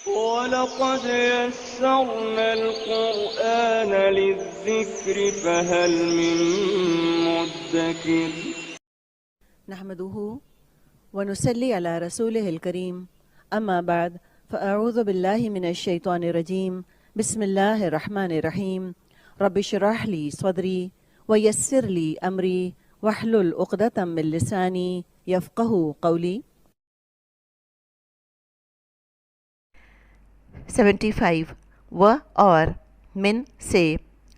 وَلَقَدْ يَسَّرْنَا الْقُرْآنَ لِلذِّكْرِ فَهَلْ مِن مُّدَّكِرٍ نحمده ونصلي على رسوله الكريم أما بعد فأعوذ بالله من الشيطان الرجيم بسم الله الرحمن الرحيم رب اشرح لي صدري ويسر لي أمري واحلل عقدة من لساني يفقه قولي 75 و اور من سے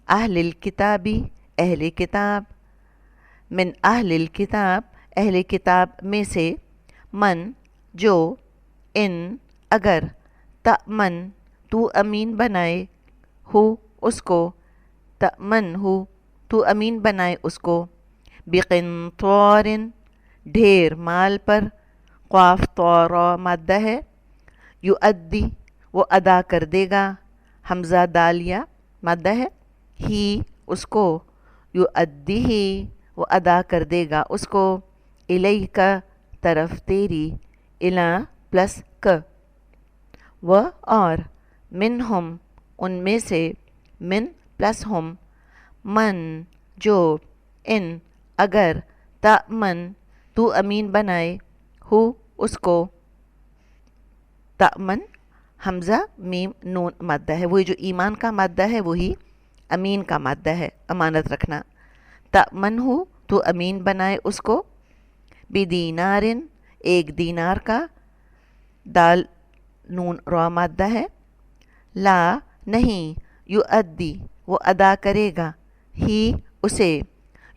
اہل الکتابی اہل کتاب من اہل الکتاب اہل کتاب میں سے من جو ان اگر تأمن تو امین بنائے ہو اس کو تأمن ہو تو امین بنائے اس کو بقنطار ڈھیر مال پر قاف طور مادہ ہے یؤدی وہ ادا کر دے گا حمزہ دالیا مادہ ہے ہی اس کو یؤدی ہی وہ ادا کر دے گا اس کو الیک طرف تیری الا پلس ک و اور منہم ان میں سے من پلس ہم من جو ان اگر تأمن تو امین بنائے ہو اس کو تأمن حمزہ میم نون مادہ ہے وہی جو ایمان کا مادہ ہے وہی امین کا مادہ ہے امانت رکھنا تأمن ہو تو امین بنائے اس کو بدینارن ایک دینار کا دال نون را مادہ ہے لا نہیں یؤدی وہ ادا کرے گا ہی اسے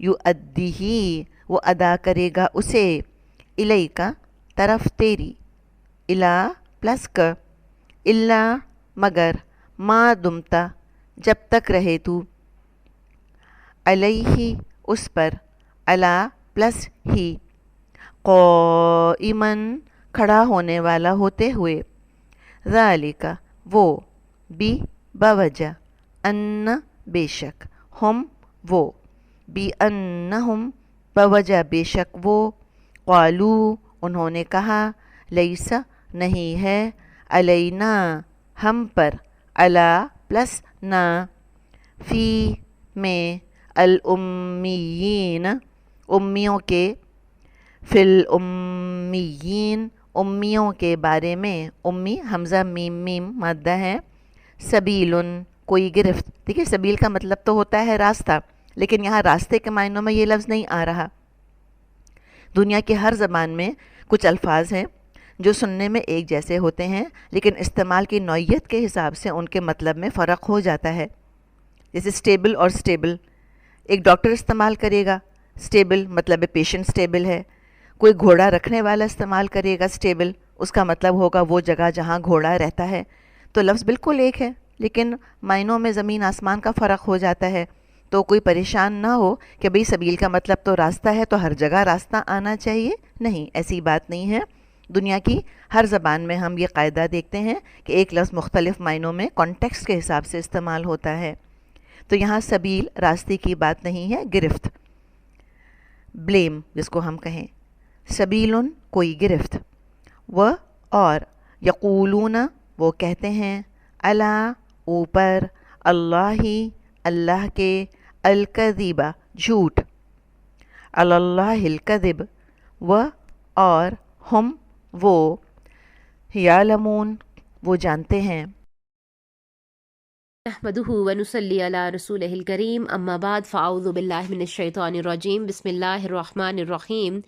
یؤدی ہی وہ ادا کرے گا اسے الیکا طرف تیری الا پلس کا اللہ مگر ما دمتا جب تک رہے تو علیہ اس پر علا پلس ہی قائمن کھڑا ہونے والا ہوتے ہوئے ذالک وہ بھی بوجہ ان بے شک ہم وہ بی انہم بوجہ بے شک وہ قالو انہوں نے کہا لیسا نہیں ہے علینا ہم پر علا پلس نا فی میں الامیین امیوں کے فی الامیین امیوں کے بارے میں امی حمزہ میم میم مادہ ہے سبیل کوئی گرفت دیکھیے سبیل کا مطلب تو ہوتا ہے راستہ لیکن یہاں راستے کے معنوں میں یہ لفظ نہیں آ رہا دنیا کی ہر زبان میں کچھ الفاظ ہیں جو سننے میں ایک جیسے ہوتے ہیں لیکن استعمال کی نوعیت کے حساب سے ان کے مطلب میں فرق ہو جاتا ہے جیسے سٹیبل اور سٹیبل ایک ڈاکٹر استعمال کرے گا سٹیبل مطلب پیشنٹ سٹیبل ہے کوئی گھوڑا رکھنے والا استعمال کرے گا سٹیبل اس کا مطلب ہوگا وہ جگہ جہاں گھوڑا رہتا ہے تو لفظ بالکل ایک ہے لیکن معنوں میں زمین آسمان کا فرق ہو جاتا ہے تو کوئی پریشان نہ ہو کہ بھئی سبیل کا مطلب تو راستہ ہے تو ہر جگہ راستہ آنا چاہیے نہیں ایسی بات نہیں ہے دنیا کی ہر زبان میں ہم یہ قاعدہ دیکھتے ہیں کہ ایک لفظ مختلف معنوں میں کانٹیکسٹ کے حساب سے استعمال ہوتا ہے تو یہاں سبیل راستے کی بات نہیں ہے گرفت بلیم جس کو ہم کہیں سبیلن کوئی گرفت و اور یقولون وہ کہتے ہیں اللہ اوپر اللہ کے الکذبہ جھوٹ اللہ الکذب و اور ہم وہ یعلمون وہ جانتے ہیں نحمده ونصلي على رسوله الكريم أما بعد فأعوذ بالله من الشيطان الرجيم بسم الله الرحمن الرحيم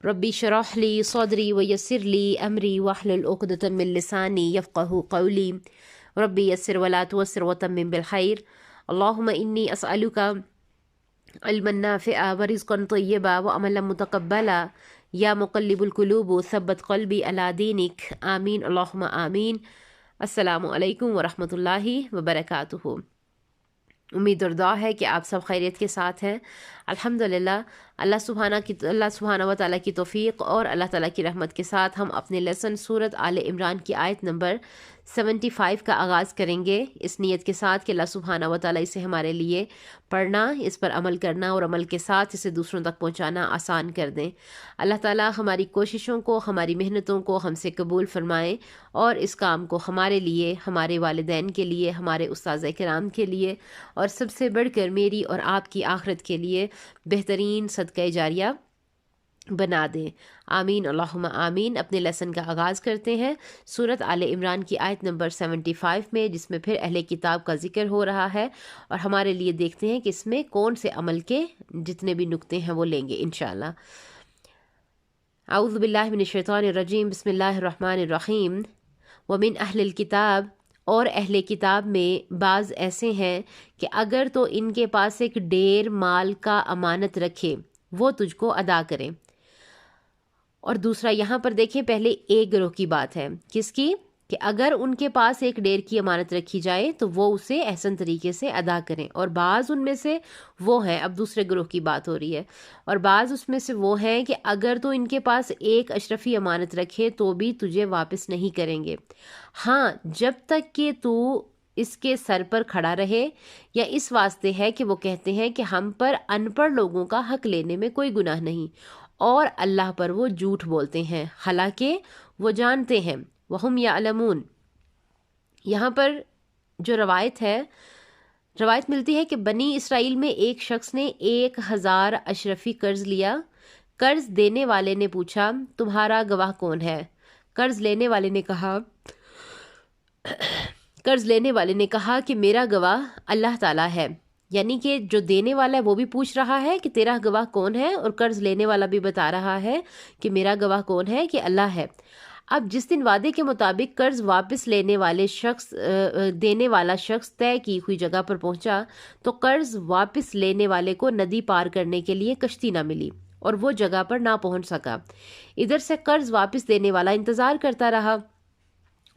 ربي اشرح لي صدري ويسر لي أمري واحلل عقدة من لساني يفقه قولي ربي يسر ولا تعسر وتمم بالخير اللهم إني أسألك علما نافعا ورزقا طيبا وعملا متقبلا یا مقلب القلوب ثبت قلبی علی دینک آمین اللہم آمین السلام علیکم ورحمۃ اللہ وبرکاتہ امید اور دعا ہے کہ آپ سب خیریت کے ساتھ ہیں الحمدللہ اللہ سبحانہ و تعالیٰ کی توفیق اور اللہ تعالیٰ کی رحمت کے ساتھ ہم اپنے لیسن سورت آل عمران کی آیت نمبر 75 کا آغاز کریں گے، اس نیت کے ساتھ کہ اللہ سبحانہ و تعالیٰ اسے ہمارے لیے پڑھنا، اس پر عمل کرنا اور عمل کے ساتھ اسے دوسروں تک پہنچانا آسان کر دیں۔ اللہ تعالیٰ ہماری کوششوں کو، ہماری محنتوں کو ہم سے قبول فرمائیں اور اس کام کو ہمارے لیے، ہمارے والدین کے لیے، ہمارے اساتذہ کرام کے لیے اور سب سے بڑھ کر میری اور آپ کی آخرت کے لیے بہترین صدقہ جاریہ بنا دیں، آمین اللہم آمین۔ اپنے لیسن کا آغاز کرتے ہیں سورت آل عمران کی آیت نمبر 75 میں، جس میں پھر اہل کتاب کا ذکر ہو رہا ہے اور ہمارے لیے دیکھتے ہیں کہ اس میں کون سے عمل کے جتنے بھی نکتے ہیں وہ لیں گے انشاءاللہ۔ اعوذ باللہ من الشیطان الرجیم، بسم اللہ الرحمن الرحیم۔ ومن اہل الکتاب، اور اہل کتاب میں بعض ایسے ہیں کہ اگر تو ان کے پاس ایک ڈھیر مال کا امانت رکھے وہ تجھ کو ادا کریں۔ اور دوسرا یہاں پر دیکھیں، پہلے ایک گروہ کی بات ہے، کس کی؟ کہ اگر ان کے پاس ایک ڈھیر کی امانت رکھی جائے تو وہ اسے احسن طریقے سے ادا کریں، اور بعض ان میں سے وہ ہیں، اب دوسرے گروہ کی بات ہو رہی ہے، اور بعض اس میں سے وہ ہیں کہ اگر تو ان کے پاس ایک اشرفی امانت رکھے تو بھی تجھے واپس نہیں کریں گے، ہاں جب تک کہ تو اس کے سر پر کھڑا رہے، یا اس واسطے ہے کہ وہ کہتے ہیں کہ ہم پر ان پڑھ لوگوں کا حق لینے میں کوئی گناہ نہیں، اور اللہ پر وہ جھوٹ بولتے ہیں حالانکہ وہ جانتے ہیں، وَهُمْ يَعْلَمُونَ۔ یہاں پر جو روایت ملتی ہے کہ بنی اسرائیل میں ایک شخص نے 1000 اشرفی قرض لیا۔ قرض دینے والے نے پوچھا تمہارا گواہ کون ہے؟ قرض لینے والے نے کہا کہ میرا گواہ اللہ تعالیٰ ہے، یعنی کہ جو دینے والا ہے وہ بھی پوچھ رہا ہے کہ تیرا گواہ کون ہے، اور قرض لینے والا بھی بتا رہا ہے کہ میرا گواہ کون ہے، کہ اللہ ہے۔ اب جس دن وعدے کے مطابق قرض واپس دینے والا شخص طے کی ہوئی جگہ پر پہنچا تو قرض واپس لینے والے کو ندی پار کرنے کے لیے کشتی نہ ملی اور وہ جگہ پر نہ پہنچ سکا۔ ادھر سے قرض واپس دینے والا انتظار کرتا رہا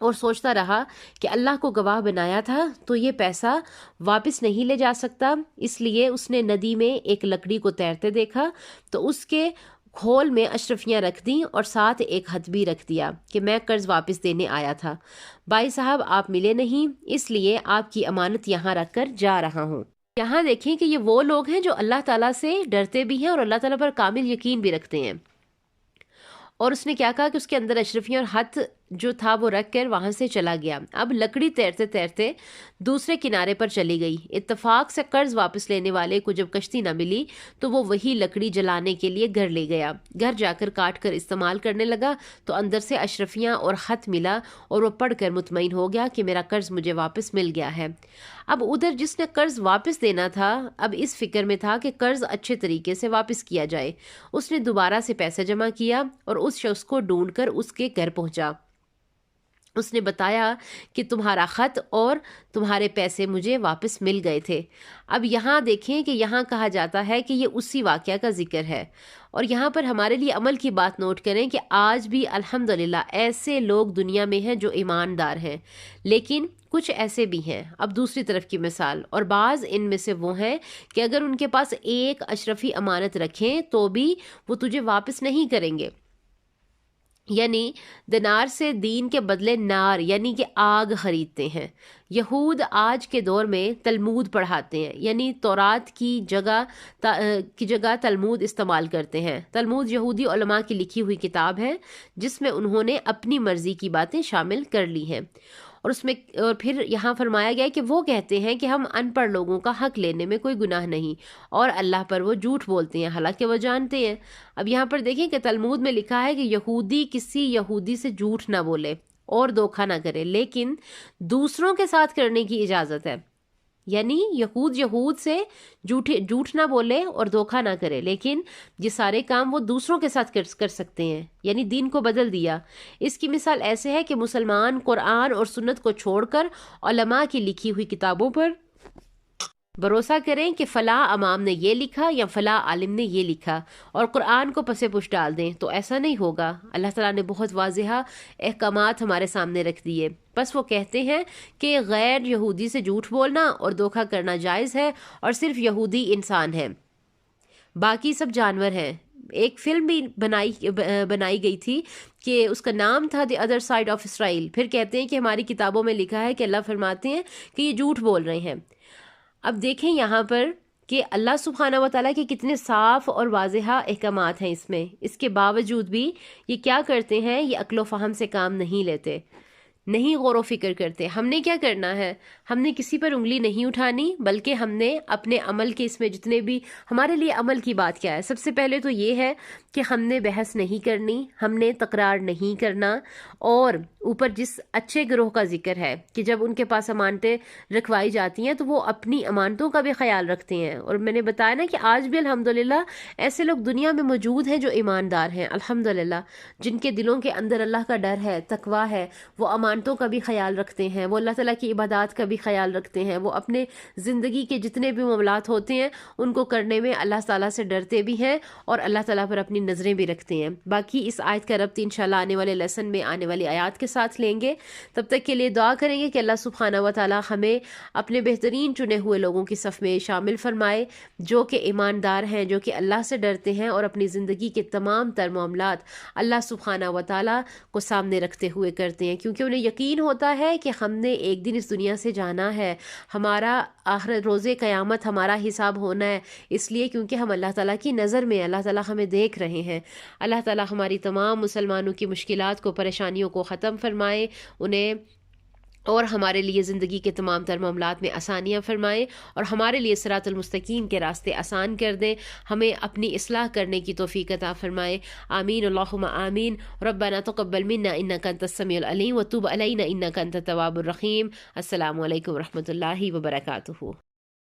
اور سوچتا رہا کہ اللہ کو گواہ بنایا تھا تو یہ پیسہ واپس نہیں لے جا سکتا، اس لیے اس نے ندی میں ایک لکڑی کو تیرتے دیکھا تو اس کے کھول میں اشرفیاں رکھ دیں اور ساتھ ایک خط بھی رکھ دیا کہ میں قرض واپس دینے آیا تھا، بھائی صاحب آپ ملے نہیں، اس لیے آپ کی امانت یہاں رکھ کر جا رہا ہوں۔ یہاں دیکھیں کہ یہ وہ لوگ ہیں جو اللہ تعالیٰ سے ڈرتے بھی ہیں اور اللہ تعالیٰ پر کامل یقین بھی رکھتے ہیں، اور اس نے کیا کہا کہ اس کے اندر اشرفیاں اور ہاتھ جو تھا وہ رکھ کر وہاں سے چلا گیا۔ اب لکڑی تیرتے تیرتے دوسرے کنارے پر چلی گئی۔ اتفاق سے قرض واپس لینے والے کو جب کشتی نہ ملی تو وہ وہی لکڑی جلانے کے لیے گھر لے گیا، گھر جا کر کاٹ کر استعمال کرنے لگا تو اندر سے اشرفیاں اور خط ملا اور وہ پڑھ کر مطمئن ہو گیا کہ میرا قرض مجھے واپس مل گیا ہے۔ اب ادھر جس نے قرض واپس دینا تھا اب اس فکر میں تھا کہ قرض اچھے طریقے سے واپس کیا جائے، اس نے دوبارہ سے پیسے جمع کیا اور اس شخص کو ڈھونڈ کر اس کے گھر پہنچا۔ اس نے بتایا کہ تمہارا خط اور تمہارے پیسے مجھے واپس مل گئے تھے۔ اب یہاں دیکھیں کہ یہاں کہا جاتا ہے کہ یہ اسی واقعہ کا ذکر ہے، اور یہاں پر ہمارے لیے عمل کی بات نوٹ کریں کہ آج بھی الحمدللہ ایسے لوگ دنیا میں ہیں جو ایماندار ہیں، لیکن کچھ ایسے بھی ہیں۔ اب دوسری طرف کی مثال، اور بعض ان میں سے وہ ہیں کہ اگر ان کے پاس ایک اشرفی امانت رکھیں تو بھی وہ تجھے واپس نہیں کریں گے، یعنی دینار سے دین کے بدلے نار یعنی کہ آگ خریدتے ہیں۔ یہود آج کے دور میں تلمود پڑھاتے ہیں، یعنی تورات کی جگہ تلمود استعمال کرتے ہیں۔ تلمود یہودی علماء کی لکھی ہوئی کتاب ہے جس میں انہوں نے اپنی مرضی کی باتیں شامل کر لی ہیں، اور پھر یہاں فرمایا گیا کہ وہ کہتے ہیں کہ ہم ان پڑھ لوگوں کا حق لینے میں کوئی گناہ نہیں، اور اللہ پر وہ جھوٹ بولتے ہیں حالانکہ وہ جانتے ہیں۔ اب یہاں پر دیکھیں کہ تلمود میں لکھا ہے کہ یہودی کسی یہودی سے جھوٹ نہ بولے اور دھوکہ نہ کرے، لیکن دوسروں کے ساتھ کرنے کی اجازت ہے، یعنی یہود سے جھوٹ نہ بولے اور دھوکہ نہ کرے، لیکن یہ سارے کام وہ دوسروں کے ساتھ کر سکتے ہیں، یعنی دین کو بدل دیا۔ اس کی مثال ایسے ہے کہ مسلمان قرآن اور سنت کو چھوڑ کر علماء کی لکھی ہوئی کتابوں پر بھروسہ کریں کہ فلاں امام نے یہ لکھا یا فلاں عالم نے یہ لکھا اور قرآن کو پس پش ڈال دیں، تو ایسا نہیں ہوگا۔ اللہ تعالیٰ نے بہت واضح احکامات ہمارے سامنے رکھ دیے، بس وہ کہتے ہیں کہ غیر یہودی سے جھوٹ بولنا اور دھوکہ کرنا جائز ہے اور صرف یہودی انسان ہے۔ باقی سب جانور ہیں. ایک فلم بھی بنائی گئی تھی کہ اس کا نام تھا the other side of Israel. پھر کہتے ہیں کہ ہماری کتابوں میں لکھا ہے کہ اللہ فرماتے ہیں کہ یہ جھوٹ بول رہے ہیں. اب دیکھیں یہاں پر کہ اللہ سبحانہ و تعالیٰ کے کتنے صاف اور واضح احکامات ہیں اس میں. اس کے باوجود بھی یہ کیا کرتے ہیں؟ یہ عقل و فہم سے کام نہیں لیتے، نہیں غور و فکر کرتے. ہم نے کیا کرنا ہے؟ ہم نے کسی پر انگلی نہیں اٹھانی، بلکہ ہم نے اپنے عمل کے اس میں جتنے بھی ہمارے لیے عمل کی بات کیا ہے. سب سے پہلے تو یہ ہے کہ ہم نے بحث نہیں کرنی، ہم نے تکرار نہیں کرنا. اور اوپر جس اچھے گروہ کا ذکر ہے کہ جب ان کے پاس امانتیں رکھوائی جاتی ہیں تو وہ اپنی امانتوں کا بھی خیال رکھتے ہیں. اور میں نے بتایا نا کہ آج بھی الحمدللہ ایسے لوگ دنیا میں موجود ہیں جو ایماندار ہیں الحمدللہ، جن کے دلوں کے اندر اللہ کا ڈر ہے، تقویٰ ہے، وہ امانتوں کا بھی خیال رکھتے ہیں، وہ اللہ تعالیٰ کی عبادات کا بھی خیال رکھتے ہیں، وہ اپنے زندگی کے جتنے بھی معاملات ہوتے ہیں ان کو کرنے میں اللہ تعالیٰ سے ڈرتے بھی ہیں اور اللہ تعالیٰ پر اپنی نظریں بھی رکھتے ہیں. باقی اس آیت کا ربط انشاءاللہ آنے والے لیسن میں آنے والی آیات کے ساتھ لیں گے. تب تک کے لیے دعا کریں گے کہ اللہ سبحانہ و تعالیٰ ہمیں اپنے بہترین چنے ہوئے لوگوں کی صف میں شامل فرمائے، جو کہ ایماندار ہیں، جو کہ اللہ سے ڈرتے ہیں اور اپنی زندگی کے تمام تر معاملات اللہ سبحانہ و تعالیٰ کو سامنے رکھتے ہوئے کرتے ہیں، کیونکہ انہیں یقین ہوتا ہے کہ ہم نے ایک دن اس دنیا سے جانا ہے، ہمارا آخر روز قیامت ہمارا حساب ہونا ہے. اس لیے کیونکہ ہم اللہ تعالیٰ کی نظر میں، اللہ تعالیٰ ہمیں دیکھ رہے ہیں. اللہ تعالیٰ ہماری تمام مسلمانوں کی مشکلات کو، پریشانیوں کو ختم فرمائے، انہیں اور ہمارے لیے زندگی کے تمام تر معاملات میں آسانیاں فرمائے اور ہمارے لیے صراط المستقیم کے راستے آسان کر دیں. ہمیں اپنی اصلاح کرنے کی توفیق عطا فرمائے. آمین اللہم آمین. ربنا تقبل منا انک انت السمیع العلیم وتب علینا انک انت التواب الرحیم. السلام علیکم ورحمۃ اللہ وبرکاتہ.